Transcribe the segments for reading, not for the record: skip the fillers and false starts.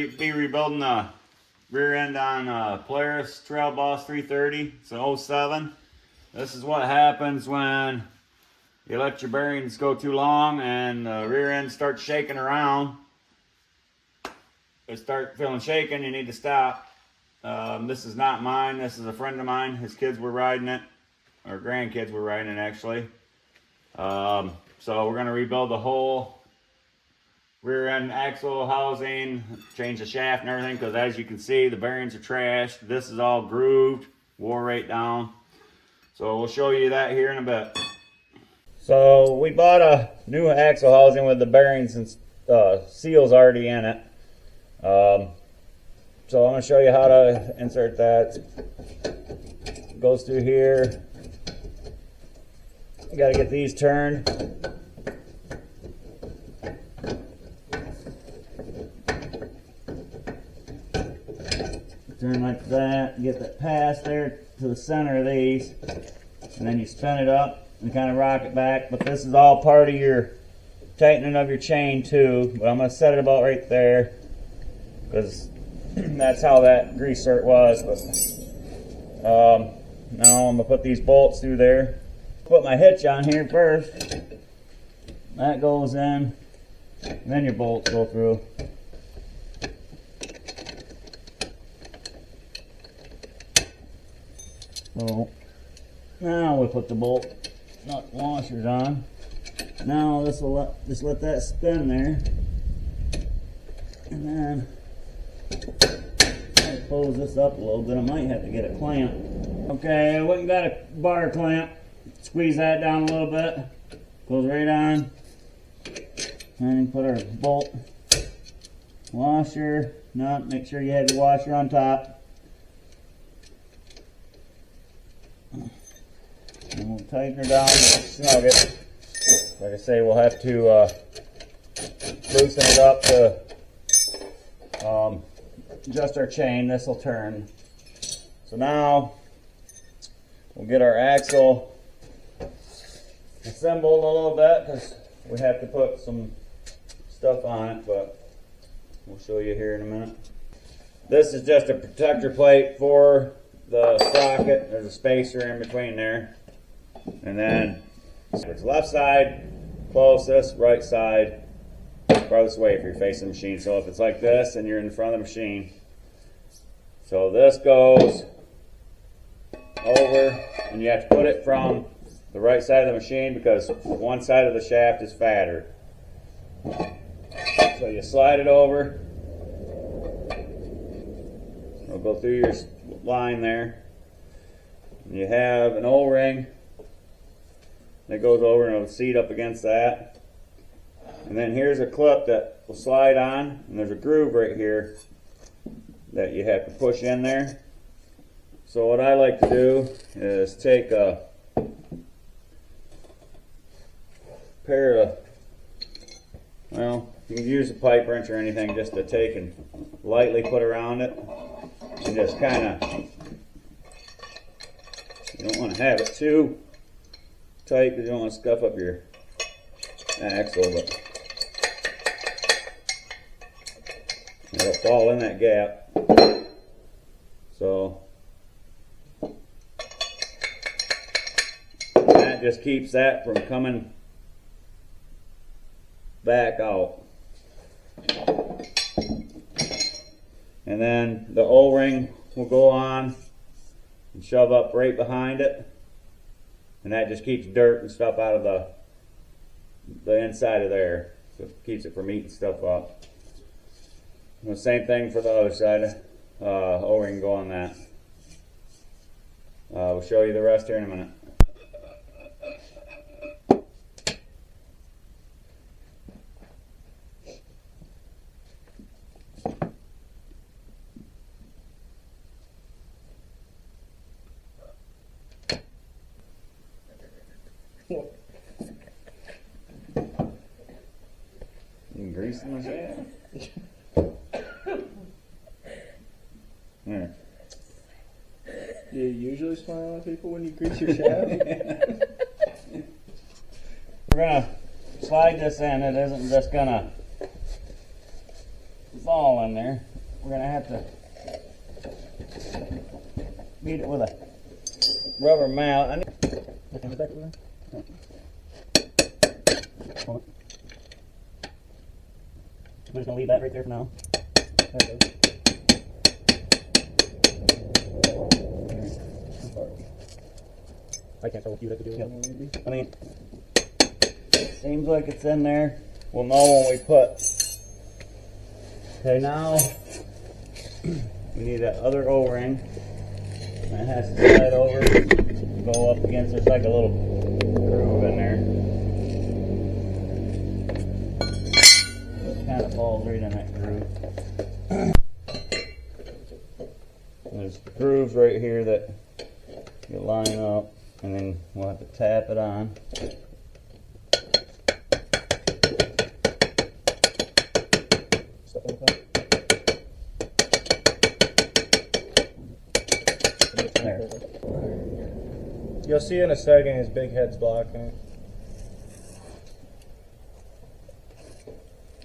be rebuilding the rear end on Polaris Trail Boss 330. It's an 07. This is what happens when you let your bearings go too long and the rear end starts shaking around. They start feeling shaken, you need to stop. This is not mine, this is a friend of mine. His kids were riding it, or grandkids were riding it actually. So we're going to rebuild the whole rear end axle housing, change the shaft and everything, because as you can see the bearings are trashed. This is all grooved, wore right down. So we'll show you that here in a bit. So we bought a new axle housing with the bearings and seals already in it. So I'm going to show you how to insert that. It goes through here. You got to get these turned. Turn like that, get that pass there to the center of these, and then you spin it up and kind of rock it back. But this is all part of your tightening of your chain too. But I'm going to set it about right there because that's how that grease cert was. But now I'm going to put these bolts through there. Put my hitch on here first. That goes in, and then your bolts go through. So now we put the bolt nut washers on. Now this will just let that spin there, and then I'll close this up a little bit. I might have to get a clamp. Okay, I went and got a bar clamp. Squeeze that down a little bit. Goes right on. And put our bolt washer nut. Make sure you have your washer on top. And we'll tighten her down, snug it. Like I say, we'll have to loosen it up to adjust our chain. This will turn. So now we'll get our axle assembled a little bit because we have to put some stuff on it, but we'll show you here in a minute. This is just a protector plate for the sprocket. There's a spacer in between there. And then it's left side closest, right side farthest away if you're facing the machine. So if it's like this and you're in front of the machine, so this goes over, and you have to put it from the right side of the machine because one side of the shaft is fatter. So you slide it over. It'll go through your line there. And you have an O-ring that goes over and it'll seat up against that. And then here's a clip that will slide on, and there's a groove right here that you have to push in there. So what I like to do is take a pair of, well, you can use a pipe wrench or anything just to take and lightly put around it, and just kind of, you don't want to have it too tight because you don't want to scuff up your axle, but it'll fall in that gap. So that just keeps that from coming back out. And then the O-ring will go on and shove up right behind it, and that just keeps dirt and stuff out of the inside of there, so it keeps it from eating stuff up. And the same thing for the other side. O-ring go on that. We'll show you the rest here in a minute. You can grease them as well. There. Do you usually smile at people when you grease your shaft? We're gonna slide this in. It isn't just gonna fall in there. we're gonna have to beat it with a rubber mallet. I need Hold on. I'm just gonna leave that right there for now. There it goes. I can't tell what you have to do. Yep. I mean, seems like it's in there. We'll know when we put. Okay, now we need that other O-ring. That has to slide over, go up against. There's like a little groove in there. It kind of falls right in that groove. And there's grooves right here that you line up, and then we'll have to tap it on. There. You'll see in a second his big head's blocking it.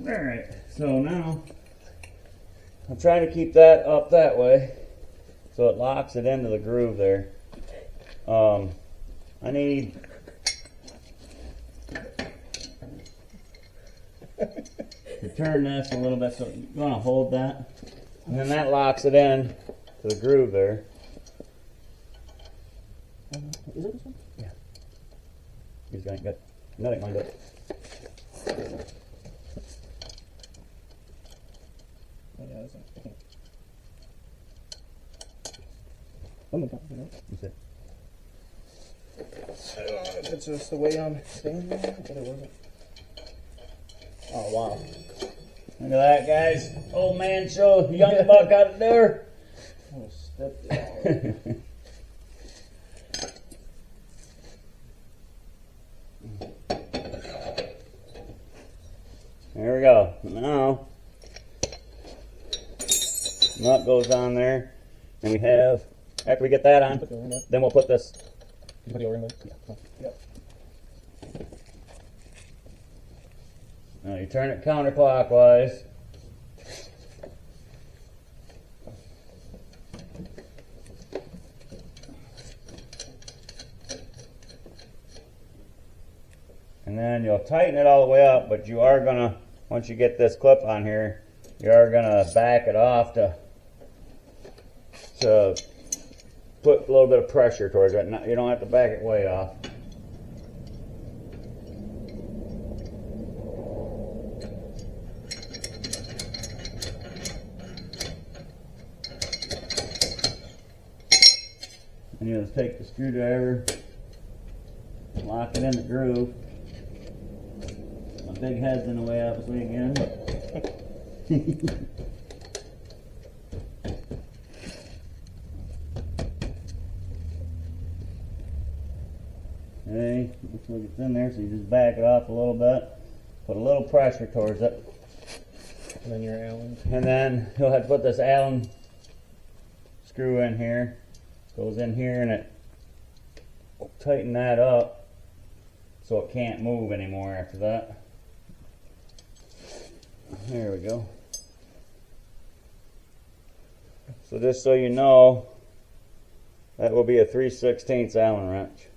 Alright, so now I'm trying to keep that up that way so it locks it into the groove there. I need to turn this a little bit, so you want to hold that, and then that locks it in to the groove there. Is it this one? Yeah. He's got nothing lined up. Oh, yeah, this one. That's it. I don't know if it's just the way I'm standing there, but it wasn't. Oh, wow. Look at that, guys. Old man show the young buck out the door. I almost stepped it. There we go. Now, nut goes on there, and we have, after we get that on, then we'll put this. You put the O-ring there? Yeah. Yep. Now you turn it counterclockwise. And then you'll tighten it all the way up, but you are gonna, once you get this clip on here, you are gonna back it off to put a little bit of pressure towards it. You don't have to back it way off. And you just take the screwdriver, lock it in the groove. My big head's in the way out this way again. Okay, looks like it's in there, so you just back it off a little bit, put a little pressure towards it. And then your Allen. And then you'll have to put this Allen screw in here. Goes in here and it tighten that up so it can't move anymore after that. There we go. So just so you know, that will be a 3/16 Allen wrench.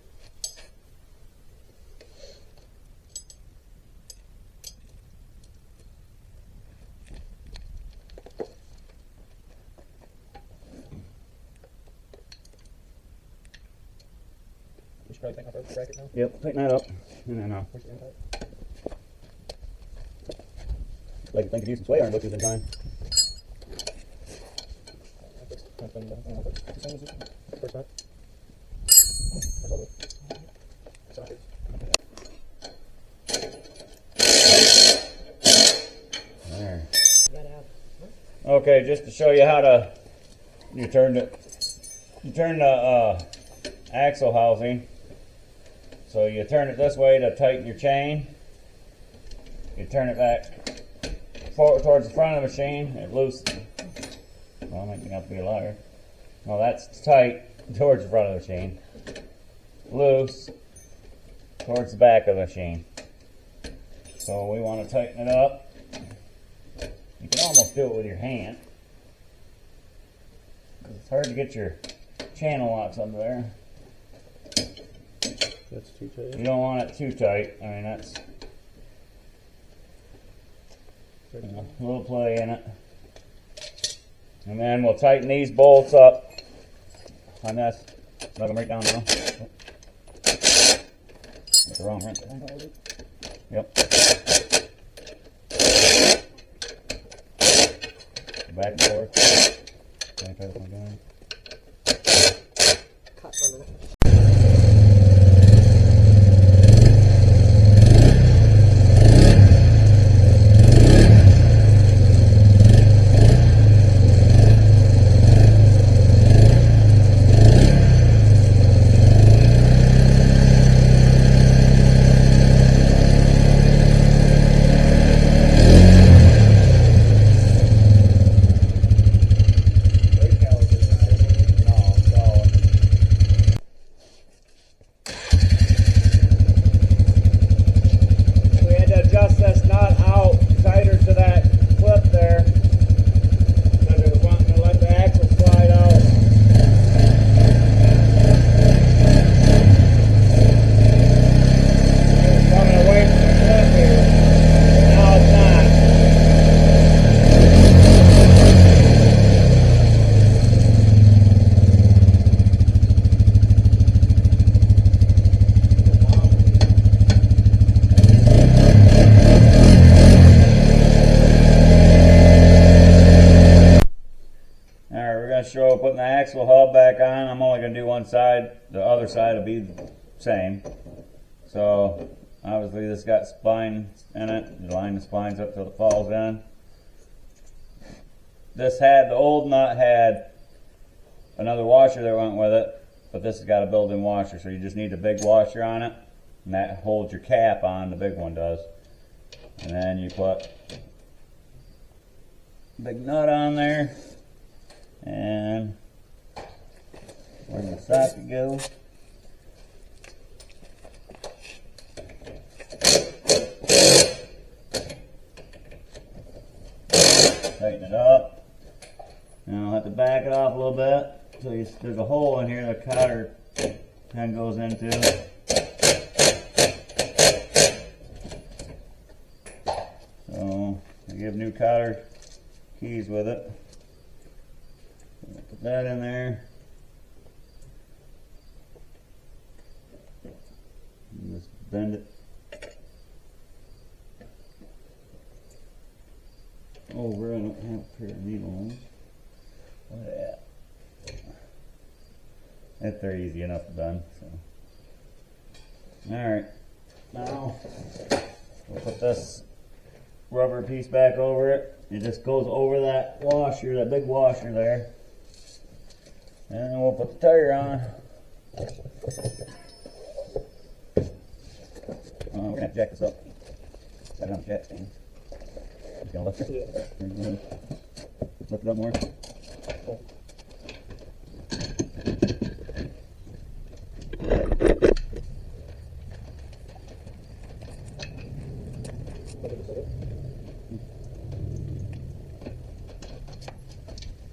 You should probably tighten up the bracket now. Yep, tighten that up. And then Where's the end part? like to think of you some sway iron bushes in time. First nut. There. Okay, just to show you how to, you turn the axle housing. So you turn it this way to tighten your chain. You turn it back forward towards the front of the machine. It loose. Well, I think I'll be a liar. No, that's tight towards the front of the machine. Loose towards the back of the machine. So we want to tighten it up. You can almost do it with your hand. It's hard to get your channel locks under there. That's too tight. You don't want it too tight. I mean, that's a little play in it. And then we'll tighten these bolts up on this. Let them right down now. That's the wrong wrench. Yep. Back and forth. Can I try this one again? Cut for a minute. Show putting the axle hub back on. I'm only going to do one side. The other side will be the same. So obviously this got spines in it. You line the spines up till it falls in. This had, the old nut had another washer that went with it, but this has got a built-in washer, so you just need a big washer on it, and that holds your cap on. The big one does. And then you put a big nut on there. And where the socket go? Tighten it up. Now I'll have to back it off a little bit. So there's a hole in here the cotter pin goes into. So I give new cotter keys with it. Put that in there. And just bend it over. I don't have a pair of needles. Look at that. They're easy enough done. So. Alright. Now we'll put this rubber piece back over it. It just goes over that washer, that big washer there. And then we'll put the tire on. We're going to jack this up. Set it on the jack stand. Just going to lift it. Yeah. Lift it up more.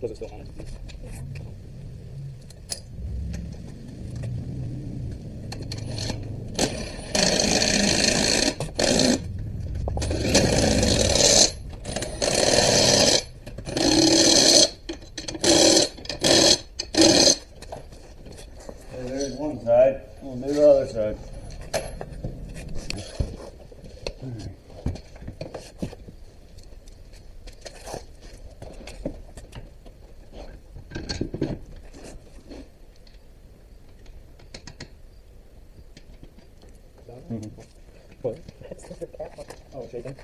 Was it still on? There's one side. We'll do the other side. What? Oh, shaking?